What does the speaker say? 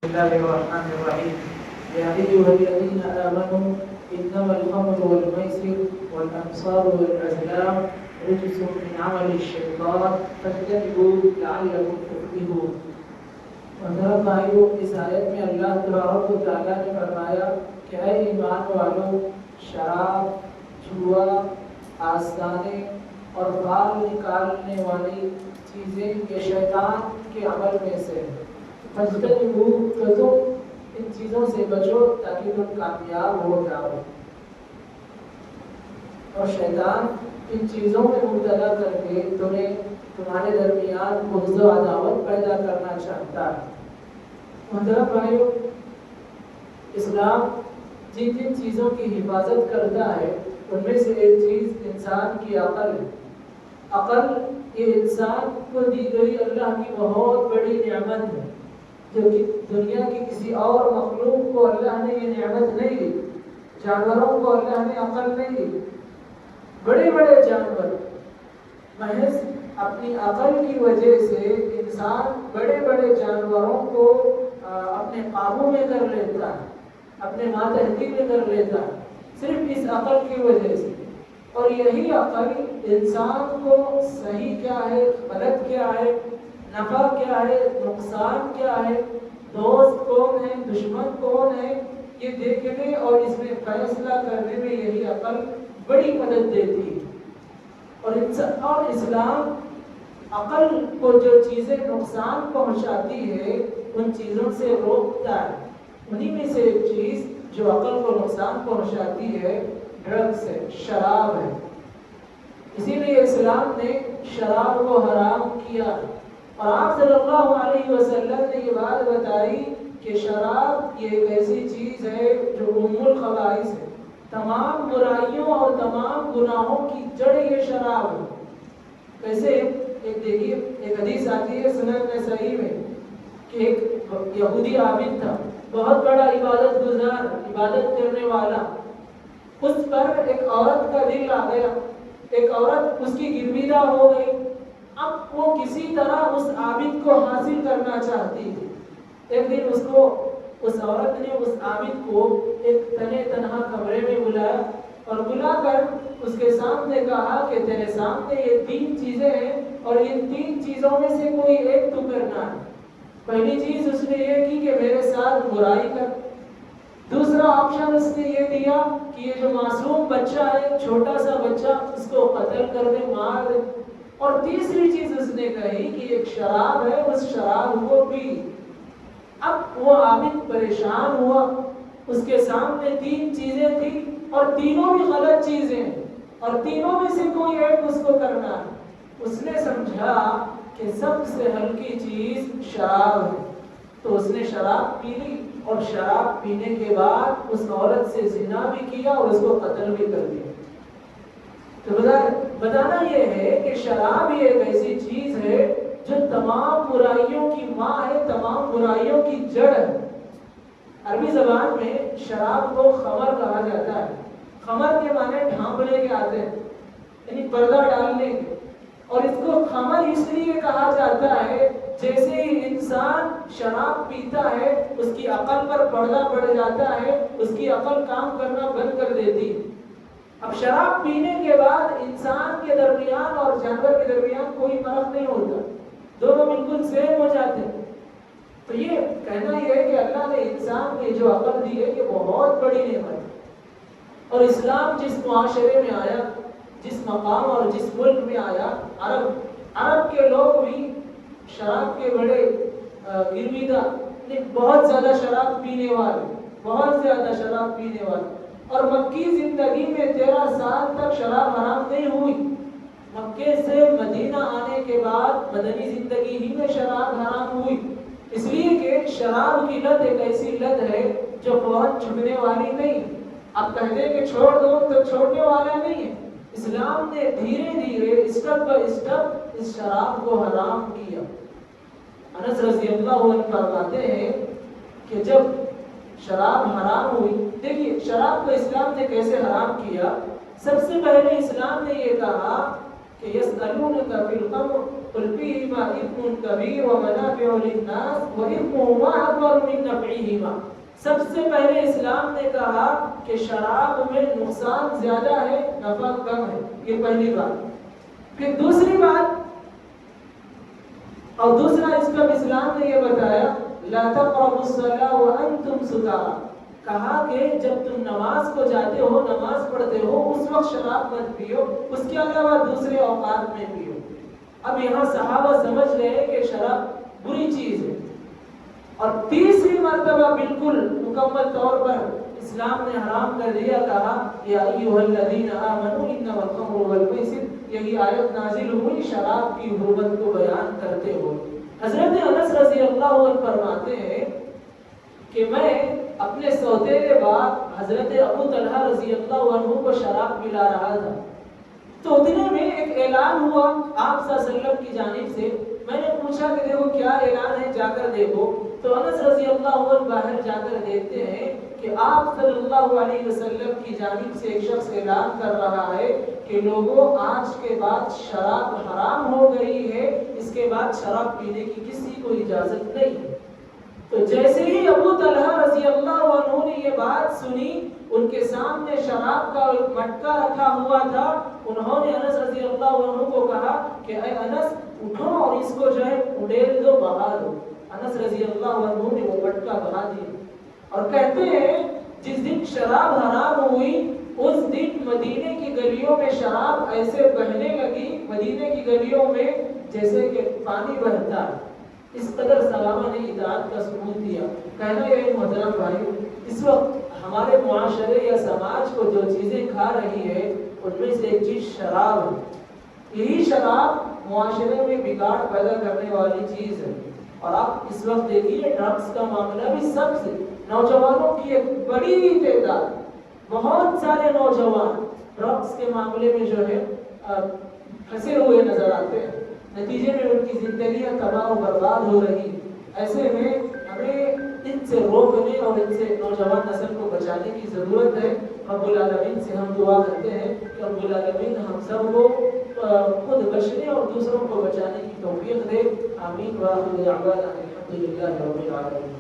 الله الرحمن الرحيم يا أيها الذين آمنوا إنما الخمر والميسر والأنصار والأزلام رجس من عمل الشيطان فاجتنبوه لعلكم تفلحون. محترم بھائیو، اس آیت میں اللہ تبارک و تعالیٰ نے فرمایا کہ اے ایمان والو، شراب، جوا، آستانے اور بال نکالنے والی چیزیں یہ شیطان کے عمل میں سے ہے۔ فاجتنبوہ، تو تم ان چیزوں سے بچو تاکہ تم کامیاب ہو جاؤ۔ اور شیطان ان چیزوں میں مبتلا کر کے تمہیں تمہارے درمیان بغض و عداوت پیدا کرنا چاہتا ہے۔ محترم بھائیو، اسلام جن جن چیزوں کی حفاظت کرتا ہے ان میں سے ایک چیز انسان کی عقل ہے۔ عقل یہ انسان کو دی گئی اللہ کی بہت بڑی نعمت ہے، جو کہ دنیا کی کسی اور مخلوق کو اللہ نے یہ نعمت نہیں دی۔ جانوروں کو اللہ نے عقل نہیں دی۔ بڑے بڑے جانور محض اپنی عقل کی وجہ سے انسان بڑے بڑے جانوروں کو اپنے قابو میں کر لیتا ہے، اپنے ماتحتی میں کر لیتا ہے، صرف اس عقل کی وجہ سے۔ اور یہی عقل انسان کو صحیح کیا ہے، غلط کیا ہے، نفع کیا ہے، نقصان کیا ہے، دوست کون ہے، دشمن کون ہے، یہ دیکھنے اور اس میں فیصلہ کرنے میں یہی عقل بڑی مدد دیتی ہے۔ اور اسلام عقل کو جو چیزیں نقصان پہنچاتی ہے ان چیزوں سے روکتا ہے۔ انہی میں سے ایک چیز جو عقل کو نقصان پہنچاتی ہے ڈرگس ہے، شراب ہے۔ اسی لیے اسلام نے شراب کو حرام کیا، اور آپ صلی اللہ علیہ وسلم نے یہ بات بتائی کہ شراب یہ ایک ایسی چیز ہے جو ام الخبائث ہے، تمام برائیوں اور تمام گناہوں کی جڑ یہ شراب ہے۔ کیسے؟ ایک دیکھیے، ایک حدیث آتی ہے سنن نسائی میں کہ ایک یہودی عابد تھا، بہت بڑا عبادت گزار، عبادت کرنے والا۔ اس پر ایک عورت کا دل آ گیا، ایک عورت اس کی گرویدہ ہو گئی۔ اب وہ کسی طرح اس عابد کو حاصل کرنا چاہتی تھی۔ ایک دن اس عورت نے اس عابد کو ایک تنہے تنہا کمرے میں بلایا اور بلا کر اس کے سامنے کہا کہ تیرے سامنے یہ 3 چیزیں ہیں اور ان 3 چیزوں میں سے کوئی ایک تو کرنا ہے۔ پہلی چیز اس نے یہ کی کہ میرے ساتھ برائی کر۔ دوسرا آپشن اس نے یہ دیا کہ یہ جو معصوم بچہ ہے، چھوٹا سا بچہ، اس کو قتل کر دے، مار دے۔ اور تیسری چیز اس نے کہی کہ ایک شراب ہے، اس شراب کو پی۔ اب وہ عابد پریشان ہوا، اس کے سامنے 3 چیزیں تھیں اور تینوں بھی غلط چیزیں ہیں اور تینوں میں سے کوئی ایک اس کو کرنا ہے۔ اس نے سمجھا کہ سب سے ہلکی چیز شراب ہے، تو اس نے شراب پی لی، اور شراب پینے کے بعد اس عورت سے زنا بھی کیا اور اس کو قتل بھی کر دیا۔ تو بتانا یہ ہے کہ شراب یہ ایک ایسی چیز ہے جو تمام برائیوں کی ماں ہے، تمام برائیوں کی جڑ ہے۔ عربی زبان میں شراب کو خمر کہا جاتا ہے۔ خمر کے معنی ڈھانپنے کے آتے ہیں، یعنی پردہ ڈالنے کے۔ اور اس کو خمر اس لیے کہا جاتا ہے جیسے ہی انسان شراب پیتا ہے اس کی عقل پر پردہ پڑ جاتا ہے، اس کی عقل کام کرنا بند کر دیتی ہے۔ اب شراب پینے کے بعد انسان کے درمیان اور جانور کے درمیان کوئی فرق نہیں ہوتا، دونوں بالکل سیم ہو جاتے ہیں۔ تو یہ کہنا یہ ہے کہ اللہ نے انسان کی جو عقل دی ہے یہ بہت بڑی نعمت ہے۔ اور اسلام جس معاشرے میں آیا، جس مقام اور جس ملک میں آیا، عرب کے لوگ بھی شراب کے بڑے گرویدہ، بہت زیادہ شراب پینے والے، بہت زیادہ شراب پینے والے۔ اور مکی زندگی میں 13 سال تک شراب حرام نہیں ہوئی۔ مکے سے مدینہ آنے کے بعد مدنی زندگی ہی میں شراب حرام ہوئی، اس لیے کہ شراب کی لت ایک ایسی لت ہے جو فوراً چھوٹنے والی نہیں۔ اب کہہ دیں کہ چھوڑ دو تو چھوڑنے والا نہیں ہے۔ اسلام نے دھیرے دھیرے اسٹیپ بائی اسٹیپ اس شراب کو حرام کیا۔ انس رضی اللہ عنہ فرماتے ہیں کہ جب شراب حرام ہوئی، دیکھیے شراب کو اسلام نے کیسے حرام کیا۔ سب سے پہلے اسلام نے یہ کہا کہ یسألونک فی الخمر قل فیہما اثم کبیر ومنافع للناس واثمہما اکبر من نفعہما. سب سے پہلے اسلام نے کہا کہ شراب میں نقصان زیادہ ہے، نفع کم ہے. یہ پہلی بات. پھر دوسری بات اور دوسرا اس کا اسلام نے یہ بتایا لا تقربوا الصلاة وانتم سکارى. کہا کہ جب تم نماز کو جاتے ہو، نماز پڑھتے ہو، اس وقت شراب مت پیو، اس کے علاوہ دوسرے اوقات میں پیو. اب یہاں صحابہ سمجھ رہے ہیں کہ شراب بری چیز ہے. اور تیسری مرتبہ بالکل مکمل طور پر اسلام نے حرام کر دیا. کہا یا ایھا الذین آمنوا انما الخمر والمیسر. یہی آیت نازل ہوئی شراب کی حرمت کو بیان کرتے ہوئے. حضرت انس رضی اللہ عنہ فرماتے ہیں کہ میں اپنے سوتیلے باپ حضرت ابو طلحہ رضی اللہ عنہ کو شراب پلا رہا تھا. تو اتنے میں ایک اعلان ہوا آپ صلی اللہ علیہ وسلم کی جانب سے. میں نے پوچھا کہ دیکھو کیا اعلان ہے، جا کر دیکھو. تو انس رضی اللہ عنہ باہر جا کر دیکھتے ہیں کہ آپ صلی اللہ علیہ وسلم کی جانب سے ایک شخص اعلان کر رہا ہے کہ لوگوں آج کے بعد شراب حرام ہو گئی ہے، اس کے بعد شراب پینے کی کسی کو اجازت نہیں. تو جیسے ہی ابو طلحہ رضی اللہ عنہ نے یہ بات سنی، ان کے سامنے شراب کا ایک مٹکا رکھا ہوا تھا. انہوں نے انس رضی اللہ عنہ کو کہا کہ اے انس اٹھو اور اس کو جو ہے اڈیل دو، بہا دو. انس رضی اللہ عنہ نے وہ مٹکا بہا دیا. اور کہتے ہیں جس دن شراب حرام ہوئی اس دن مدینے کی گلیوں میں شراب ایسے بہنے لگی، مدینے کی گلیوں میں جیسے کہ پانی بہتا ہے. اس قدر صحابہ نے اطاعت کا ثبوت دیا. کہنا یہ محترم بھائی، اس وقت ہمارے معاشرے یا سماج کو جو چیزیں کھا رہی ہے ان میں سے ایک چیز شراب ہے. یہی شراب معاشرے میں بگاڑ پیدا کرنے والی چیز ہے. اور آپ اس وقت دیکھیے ڈرگس کا معاملہ بھی سب سے نوجوانوں کی ایک بڑی تعداد، بہت سارے نوجوان ڈرگس کے معاملے میں جو ہے پھنسے ہوئے نظر آتے ہیں. نتیجے میں ان کی زندگیاں تباہ و برباد ہو رہی. ایسے میں ہمیں ان سے روکنے اور ان سے نوجوان نسل کو بچانے کی ضرورت ہے. رب العالمین سے ہم دعا کرتے ہیں کہ رب العالمین ہم سب کو خود بچنے اور دوسروں کو بچانے کی توفیق دے. آمین. وآخر دعوانا الحمد للہ رب العالمین.